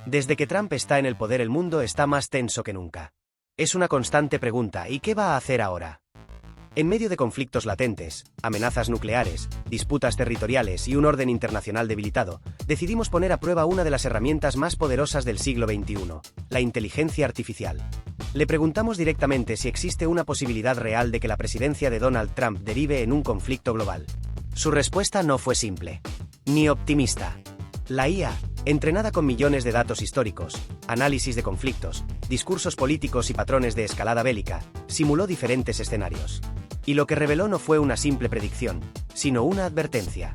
Desde que Trump está en el poder, el mundo está más tenso que nunca. Es una constante pregunta: ¿y qué va a hacer ahora? En medio de conflictos latentes, amenazas nucleares, disputas territoriales y un orden internacional debilitado, decidimos poner a prueba una de las herramientas más poderosas del siglo XXI, la inteligencia artificial. Le preguntamos directamente si existe una posibilidad real de que la presidencia de Donald Trump derive en un conflicto global. Su respuesta no fue simple, ni optimista. La IA, entrenada con millones de datos históricos, análisis de conflictos, discursos políticos y patrones de escalada bélica, simuló diferentes escenarios. Y lo que reveló no fue una simple predicción, sino una advertencia.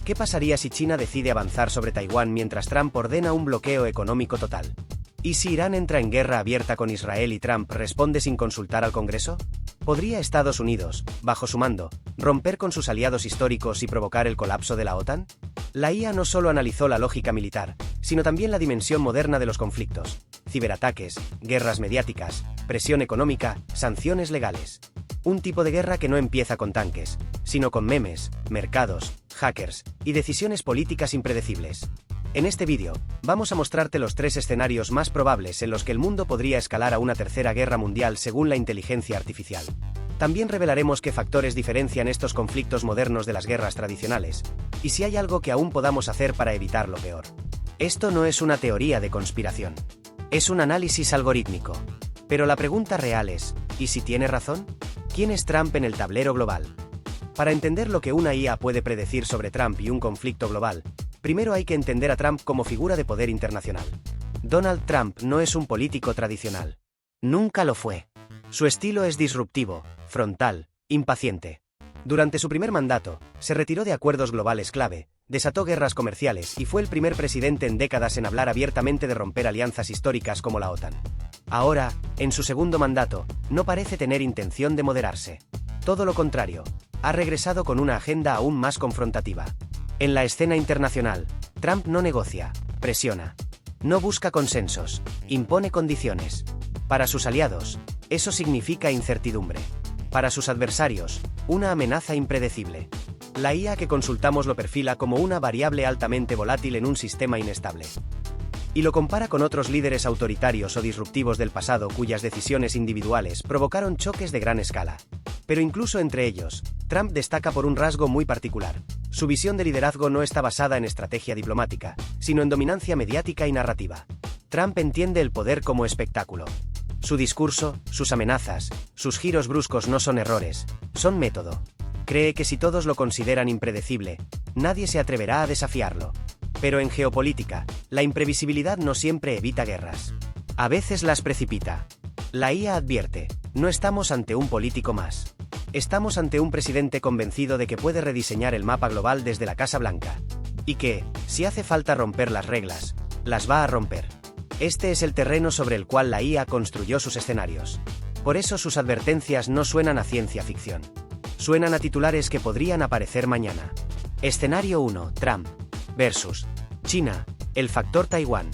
¿Qué pasaría si China decide avanzar sobre Taiwán mientras Trump ordena un bloqueo económico total? ¿Y si Irán entra en guerra abierta con Israel y Trump responde sin consultar al Congreso? ¿Podría Estados Unidos, bajo su mando, romper con sus aliados históricos y provocar el colapso de la OTAN? La IA no solo analizó la lógica militar, sino también la dimensión moderna de los conflictos: ciberataques, guerras mediáticas, presión económica, sanciones legales. Un tipo de guerra que no empieza con tanques, sino con memes, mercados, hackers y decisiones políticas impredecibles. En este vídeo, vamos a mostrarte los 3 escenarios más probables en los que el mundo podría escalar a una tercera guerra mundial según la inteligencia artificial. También revelaremos qué factores diferencian estos conflictos modernos de las guerras tradicionales, y si hay algo que aún podamos hacer para evitar lo peor. Esto no es una teoría de conspiración. Es un análisis algorítmico. Pero la pregunta real es, ¿y si tiene razón? ¿Quién es Trump en el tablero global? Para entender lo que una IA puede predecir sobre Trump y un conflicto global, primero hay que entender a Trump como figura de poder internacional. Donald Trump no es un político tradicional. Nunca lo fue. Su estilo es disruptivo, frontal, impaciente. Durante su primer mandato, se retiró de acuerdos globales clave, desató guerras comerciales y fue el primer presidente en décadas en hablar abiertamente de romper alianzas históricas como la OTAN. Ahora, en su segundo mandato, no parece tener intención de moderarse. Todo lo contrario, ha regresado con una agenda aún más confrontativa. En la escena internacional, Trump no negocia, presiona. No busca consensos, impone condiciones. Para sus aliados, eso significa incertidumbre. Para sus adversarios, una amenaza impredecible. La IA que consultamos lo perfila como una variable altamente volátil en un sistema inestable. Y lo compara con otros líderes autoritarios o disruptivos del pasado cuyas decisiones individuales provocaron choques de gran escala. Pero incluso entre ellos, Trump destaca por un rasgo muy particular. Su visión de liderazgo no está basada en estrategia diplomática, sino en dominancia mediática y narrativa. Trump entiende el poder como espectáculo. Su discurso, sus amenazas, sus giros bruscos no son errores, son método. Cree que si todos lo consideran impredecible, nadie se atreverá a desafiarlo. Pero en geopolítica, la imprevisibilidad no siempre evita guerras. A veces las precipita. La IA advierte: no estamos ante un político más. Estamos ante un presidente convencido de que puede rediseñar el mapa global desde la Casa Blanca. Y que, si hace falta romper las reglas, las va a romper. Este es el terreno sobre el cual la IA construyó sus escenarios. Por eso sus advertencias no suenan a ciencia ficción. Suenan a titulares que podrían aparecer mañana. Escenario 1, Trump versus China, el factor Taiwán.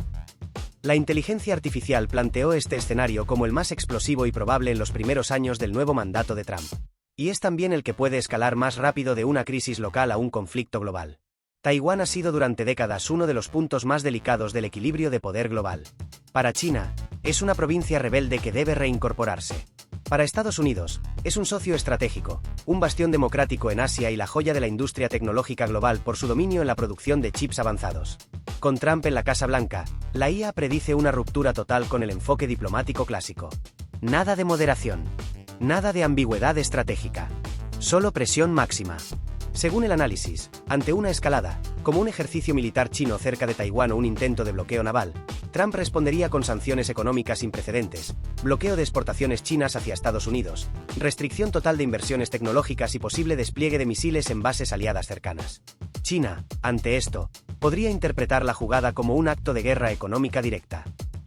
La inteligencia artificial planteó este escenario como el más explosivo y probable en los primeros años del nuevo mandato de Trump. Y es también el que puede escalar más rápido de una crisis local a un conflicto global. Taiwán ha sido durante décadas uno de los puntos más delicados del equilibrio de poder global. Para China, es una provincia rebelde que debe reincorporarse. Para Estados Unidos, es un socio estratégico, un bastión democrático en Asia y la joya de la industria tecnológica global por su dominio en la producción de chips avanzados. Con Trump en la Casa Blanca, la IA predice una ruptura total con el enfoque diplomático clásico. Nada de moderación. Nada de ambigüedad estratégica. Solo presión máxima. Según el análisis, ante una escalada, como un ejercicio militar chino cerca de Taiwán o un intento de bloqueo naval, Trump respondería con sanciones económicas sin precedentes, bloqueo de exportaciones chinas hacia Estados Unidos, restricción total de inversiones tecnológicas y posible despliegue de misiles en bases aliadas cercanas. China, ante esto, podría interpretar la jugada como un acto de guerra económica directa.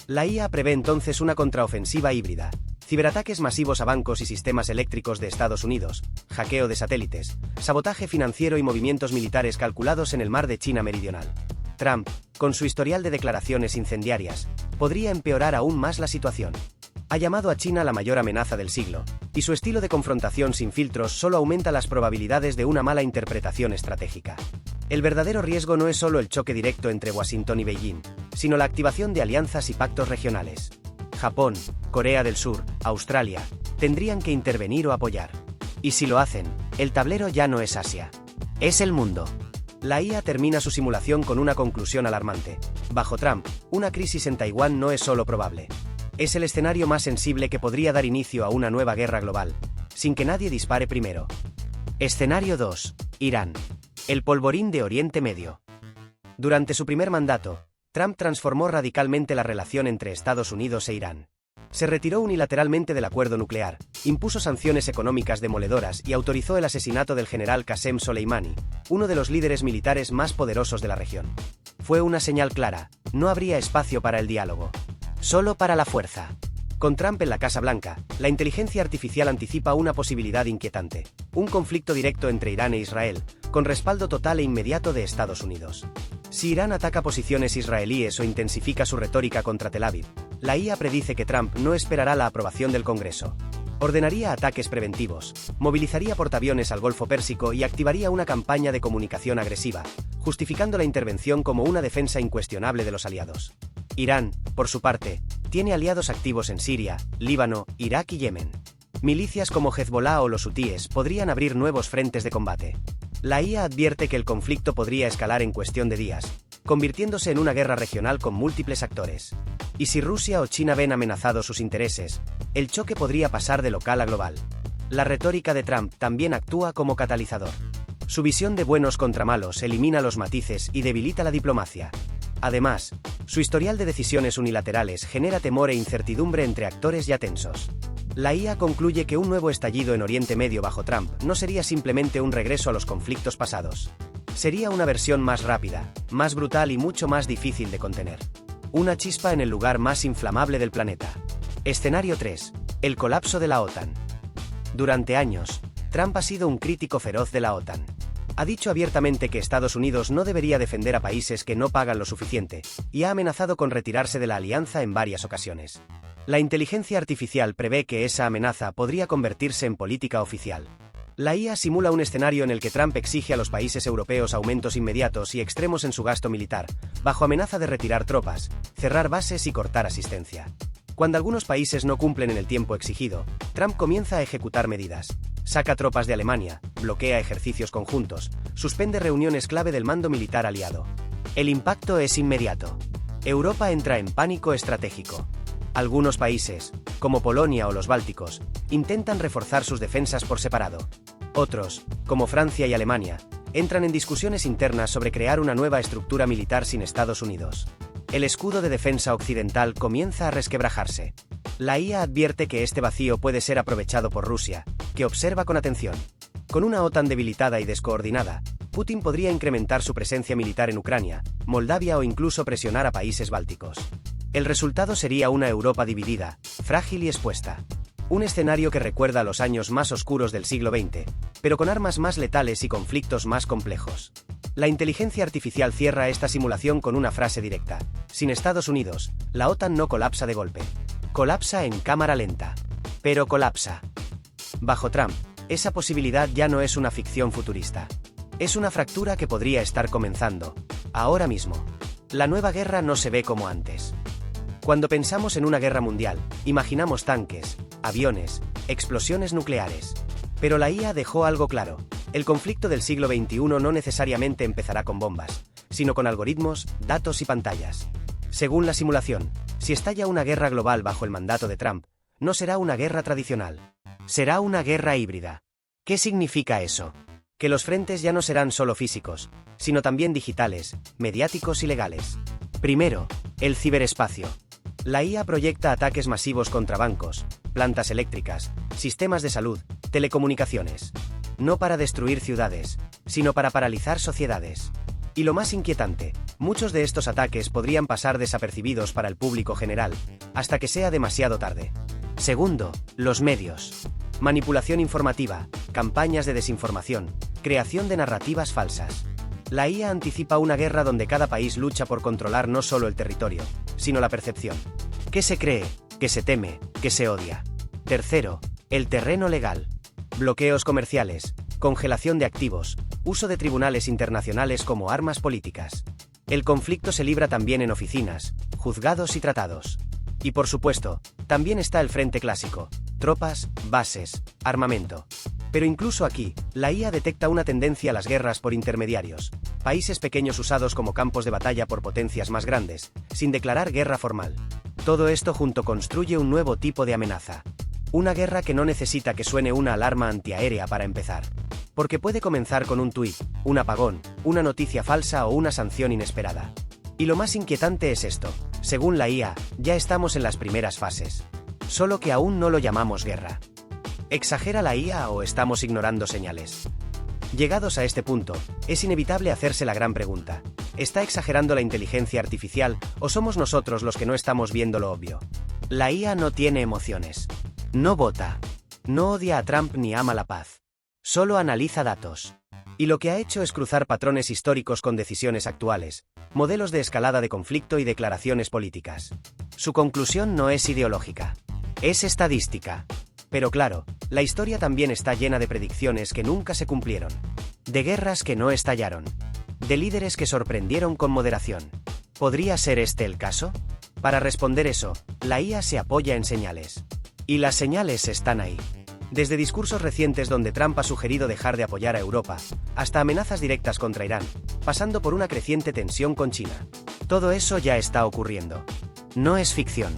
La IA prevé entonces una contraofensiva híbrida. Ciberataques masivos a bancos y sistemas eléctricos de Estados Unidos, hackeo de satélites, sabotaje financiero y movimientos militares calculados en el mar de China Meridional. Trump, con su historial de declaraciones incendiarias, podría empeorar aún más la situación. Ha llamado a China la mayor amenaza del siglo, y su estilo de confrontación sin filtros solo aumenta las probabilidades de una mala interpretación estratégica. El verdadero riesgo no es solo el choque directo entre Washington y Beijing, sino la activación de alianzas y pactos regionales. Japón, Corea del Sur, Australia, tendrían que intervenir o apoyar. Y si lo hacen, el tablero ya no es Asia. Es el mundo. La IA termina su simulación con una conclusión alarmante. Bajo Trump, una crisis en Taiwán no es solo probable. Es el escenario más sensible que podría dar inicio a una nueva guerra global, sin que nadie dispare primero. Escenario 2. Irán. El polvorín de Oriente Medio. Durante su primer mandato, Trump transformó radicalmente la relación entre Estados Unidos e Irán. Se retiró unilateralmente del acuerdo nuclear, impuso sanciones económicas demoledoras y autorizó el asesinato del general Qasem Soleimani, uno de los líderes militares más poderosos de la región. Fue una señal clara: no habría espacio para el diálogo, solo para la fuerza. Con Trump en la Casa Blanca, la inteligencia artificial anticipa una posibilidad inquietante: un conflicto directo entre Irán e Israel, con respaldo total e inmediato de Estados Unidos. Si Irán ataca posiciones israelíes o intensifica su retórica contra Tel Aviv, la IA predice que Trump no esperará la aprobación del Congreso. Ordenaría ataques preventivos, movilizaría portaaviones al Golfo Pérsico y activaría una campaña de comunicación agresiva, justificando la intervención como una defensa incuestionable de los aliados. Irán, por su parte, tiene aliados activos en Siria, Líbano, Irak y Yemen. Milicias como Hezbollah o los hutíes podrían abrir nuevos frentes de combate. La IA advierte que el conflicto podría escalar en cuestión de días, convirtiéndose en una guerra regional con múltiples actores. Y si Rusia o China ven amenazados sus intereses, el choque podría pasar de local a global. La retórica de Trump también actúa como catalizador. Su visión de buenos contra malos elimina los matices y debilita la diplomacia. Además, su historial de decisiones unilaterales genera temor e incertidumbre entre actores ya tensos. La IA concluye que un nuevo estallido en Oriente Medio bajo Trump no sería simplemente un regreso a los conflictos pasados. Sería una versión más rápida, más brutal y mucho más difícil de contener. Una chispa en el lugar más inflamable del planeta. Escenario 3. El colapso de la OTAN. Durante años, Trump ha sido un crítico feroz de la OTAN. Ha dicho abiertamente que Estados Unidos no debería defender a países que no pagan lo suficiente, y ha amenazado con retirarse de la alianza en varias ocasiones. La inteligencia artificial prevé que esa amenaza podría convertirse en política oficial. La IA simula un escenario en el que Trump exige a los países europeos aumentos inmediatos y extremos en su gasto militar, bajo amenaza de retirar tropas, cerrar bases y cortar asistencia. Cuando algunos países no cumplen en el tiempo exigido, Trump comienza a ejecutar medidas. Saca tropas de Alemania, bloquea ejercicios conjuntos, suspende reuniones clave del mando militar aliado. El impacto es inmediato. Europa entra en pánico estratégico. Algunos países, como Polonia o los Bálticos, intentan reforzar sus defensas por separado. Otros, como Francia y Alemania, entran en discusiones internas sobre crear una nueva estructura militar sin Estados Unidos. El escudo de defensa occidental comienza a resquebrajarse. La IA advierte que este vacío puede ser aprovechado por Rusia, que observa con atención. Con una OTAN debilitada y descoordinada, Putin podría incrementar su presencia militar en Ucrania, Moldavia o incluso presionar a países bálticos. El resultado sería una Europa dividida, frágil y expuesta. Un escenario que recuerda a los años más oscuros del siglo XX, pero con armas más letales y conflictos más complejos. La inteligencia artificial cierra esta simulación con una frase directa: sin Estados Unidos, la OTAN no colapsa de golpe. Colapsa en cámara lenta. Pero colapsa. Bajo Trump, esa posibilidad ya no es una ficción futurista. Es una fractura que podría estar comenzando, ahora mismo. La nueva guerra no se ve como antes. Cuando pensamos en una guerra mundial, imaginamos tanques, aviones, explosiones nucleares. Pero la IA dejó algo claro: el conflicto del siglo XXI no necesariamente empezará con bombas, sino con algoritmos, datos y pantallas. Según la simulación, si estalla una guerra global bajo el mandato de Trump, no será una guerra tradicional. Será una guerra híbrida. ¿Qué significa eso? Que los frentes ya no serán solo físicos, sino también digitales, mediáticos y legales. Primero, el ciberespacio. La IA proyecta ataques masivos contra bancos, plantas eléctricas, sistemas de salud, telecomunicaciones. No para destruir ciudades, sino para paralizar sociedades. Y lo más inquietante, muchos de estos ataques podrían pasar desapercibidos para el público general, hasta que sea demasiado tarde. Segundo, los medios. Manipulación informativa, campañas de desinformación, creación de narrativas falsas. La IA anticipa una guerra donde cada país lucha por controlar no solo el territorio, sino la percepción. ¿Qué se cree? ¿Qué se teme? ¿Qué se odia? Tercero, el terreno legal. Bloqueos comerciales, congelación de activos, uso de tribunales internacionales como armas políticas. El conflicto se libra también en oficinas, juzgados y tratados. Y por supuesto, también está el frente clásico: tropas, bases, armamento. Pero incluso aquí, la IA detecta una tendencia a las guerras por intermediarios, países pequeños usados como campos de batalla por potencias más grandes, sin declarar guerra formal. Todo esto junto construye un nuevo tipo de amenaza. Una guerra que no necesita que suene una alarma antiaérea para empezar. Porque puede comenzar con un tuit, un apagón, una noticia falsa o una sanción inesperada. Y lo más inquietante es esto: según la IA, ya estamos en las primeras fases. Solo que aún no lo llamamos guerra. ¿Exagera la IA o estamos ignorando señales? Llegados a este punto, es inevitable hacerse la gran pregunta: ¿está exagerando la inteligencia artificial o somos nosotros los que no estamos viendo lo obvio? La IA no tiene emociones. No vota. No odia a Trump ni ama la paz. Solo analiza datos. Y lo que ha hecho es cruzar patrones históricos con decisiones actuales, modelos de escalada de conflicto y declaraciones políticas. Su conclusión no es ideológica. Es estadística. Pero claro, la historia también está llena de predicciones que nunca se cumplieron. De guerras que no estallaron. De líderes que sorprendieron con moderación. ¿Podría ser este el caso? Para responder eso, la IA se apoya en señales. Y las señales están ahí. Desde discursos recientes donde Trump ha sugerido dejar de apoyar a Europa, hasta amenazas directas contra Irán, pasando por una creciente tensión con China. Todo eso ya está ocurriendo. No es ficción.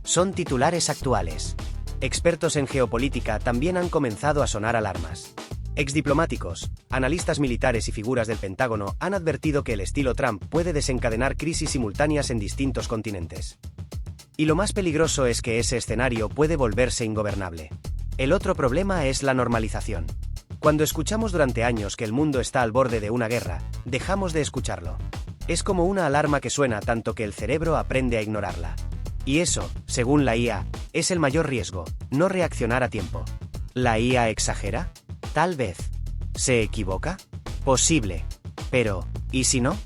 Son titulares actuales. Expertos en geopolítica también han comenzado a sonar alarmas. Exdiplomáticos, analistas militares y figuras del Pentágono han advertido que el estilo Trump puede desencadenar crisis simultáneas en distintos continentes. Y lo más peligroso es que ese escenario puede volverse ingobernable. El otro problema es la normalización. Cuando escuchamos durante años que el mundo está al borde de una guerra, dejamos de escucharlo. Es como una alarma que suena tanto que el cerebro aprende a ignorarla. Y eso, según la IA, es el mayor riesgo: no reaccionar a tiempo. ¿La IA exagera? Tal vez. ¿Se equivoca? Posible. Pero, ¿y si no?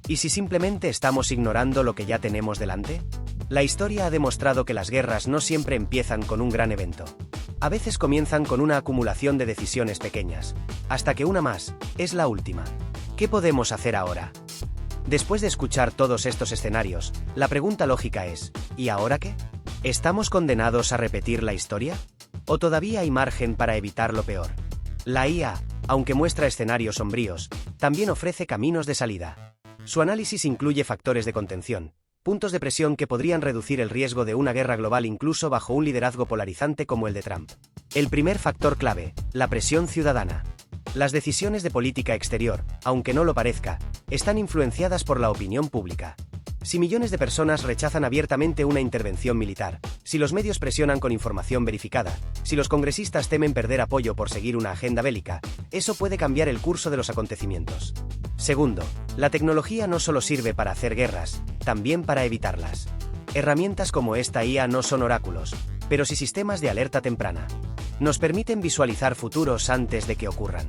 ¿Y si simplemente estamos ignorando lo que ya tenemos delante? La historia ha demostrado que las guerras no siempre empiezan con un gran evento. A veces comienzan con una acumulación de decisiones pequeñas, hasta que una más es la última. ¿Qué podemos hacer ahora? Después de escuchar todos estos escenarios, la pregunta lógica es: ¿y ahora qué? ¿Estamos condenados a repetir la historia? ¿O todavía hay margen para evitar lo peor? La IA, aunque muestra escenarios sombríos, también ofrece caminos de salida. Su análisis incluye factores de contención, puntos de presión que podrían reducir el riesgo de una guerra global incluso bajo un liderazgo polarizante como el de Trump. El primer factor clave: la presión ciudadana. Las decisiones de política exterior, aunque no lo parezca, están influenciadas por la opinión pública. Si millones de personas rechazan abiertamente una intervención militar, si los medios presionan con información verificada, si los congresistas temen perder apoyo por seguir una agenda bélica, eso puede cambiar el curso de los acontecimientos. Segundo, la tecnología no solo sirve para hacer guerras, también para evitarlas. Herramientas como esta IA no son oráculos, pero sí sistemas de alerta temprana. Nos permiten visualizar futuros antes de que ocurran.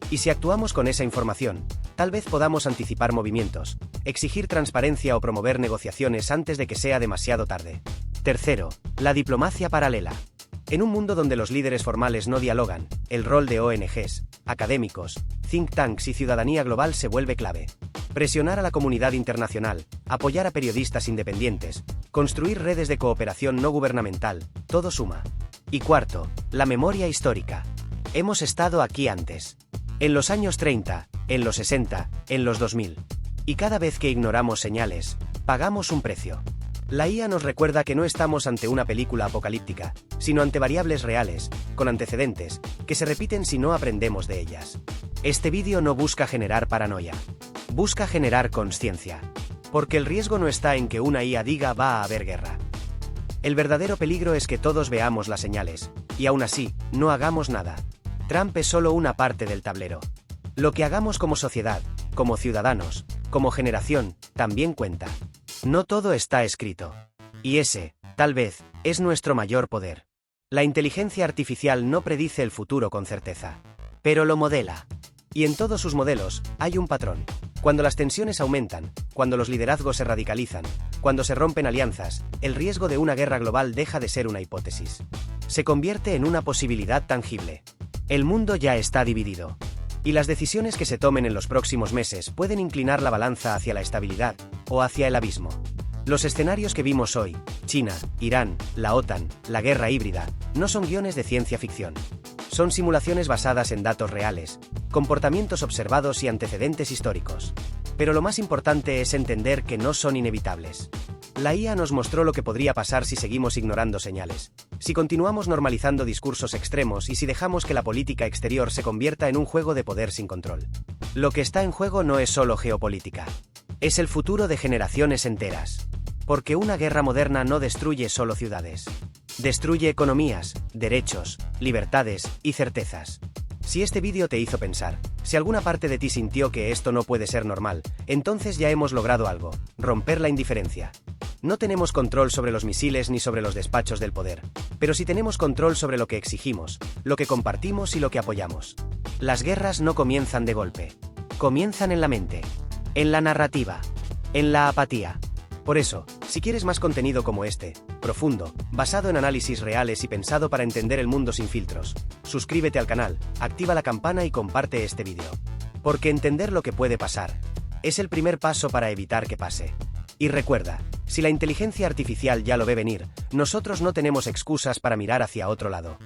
Y si actuamos con esa información, tal vez podamos anticipar movimientos, exigir transparencia o promover negociaciones antes de que sea demasiado tarde. Tercero, la diplomacia paralela. En un mundo donde los líderes formales no dialogan, el rol de ONGs, académicos, think tanks y ciudadanía global se vuelve clave. Presionar a la comunidad internacional, apoyar a periodistas independientes, construir redes de cooperación no gubernamental, todo suma. Y cuarto, la memoria histórica. Hemos estado aquí antes. En los años 30, en los 60, en los 2000. Y cada vez que ignoramos señales, pagamos un precio. La IA nos recuerda que no estamos ante una película apocalíptica, sino ante variables reales, con antecedentes, que se repiten si no aprendemos de ellas. Este vídeo no busca generar paranoia. Busca generar conciencia. Porque el riesgo no está en que una IA diga va a haber guerra. El verdadero peligro es que todos veamos las señales, y aún así, no hagamos nada. Trump es solo una parte del tablero. Lo que hagamos como sociedad, como ciudadanos, como generación, también cuenta. No todo está escrito. Y ese, tal vez, es nuestro mayor poder. La inteligencia artificial no predice el futuro con certeza, pero lo modela. Y en todos sus modelos, hay un patrón. Cuando las tensiones aumentan, cuando los liderazgos se radicalizan, cuando se rompen alianzas, el riesgo de una guerra global deja de ser una hipótesis. Se convierte en una posibilidad tangible. El mundo ya está dividido. Y las decisiones que se tomen en los próximos meses pueden inclinar la balanza hacia la estabilidad o hacia el abismo. Los escenarios que vimos hoy, China, Irán, la OTAN, la guerra híbrida, no son guiones de ciencia ficción. Son simulaciones basadas en datos reales, comportamientos observados y antecedentes históricos. Pero lo más importante es entender que no son inevitables. La IA nos mostró lo que podría pasar si seguimos ignorando señales, si continuamos normalizando discursos extremos y si dejamos que la política exterior se convierta en un juego de poder sin control. Lo que está en juego no es solo geopolítica. Es el futuro de generaciones enteras. Porque una guerra moderna no destruye solo ciudades. Destruye economías, derechos, libertades y certezas. Si este vídeo te hizo pensar, si alguna parte de ti sintió que esto no puede ser normal, entonces ya hemos logrado algo: romper la indiferencia. No tenemos control sobre los misiles ni sobre los despachos del poder, pero sí tenemos control sobre lo que exigimos, lo que compartimos y lo que apoyamos. Las guerras no comienzan de golpe. Comienzan en la mente, en la narrativa, en la apatía. Por eso, si quieres más contenido como este, profundo, basado en análisis reales y pensado para entender el mundo sin filtros, suscríbete al canal, activa la campana y comparte este vídeo. Porque entender lo que puede pasar es el primer paso para evitar que pase. Y recuerda, si la inteligencia artificial ya lo ve venir, nosotros no tenemos excusas para mirar hacia otro lado.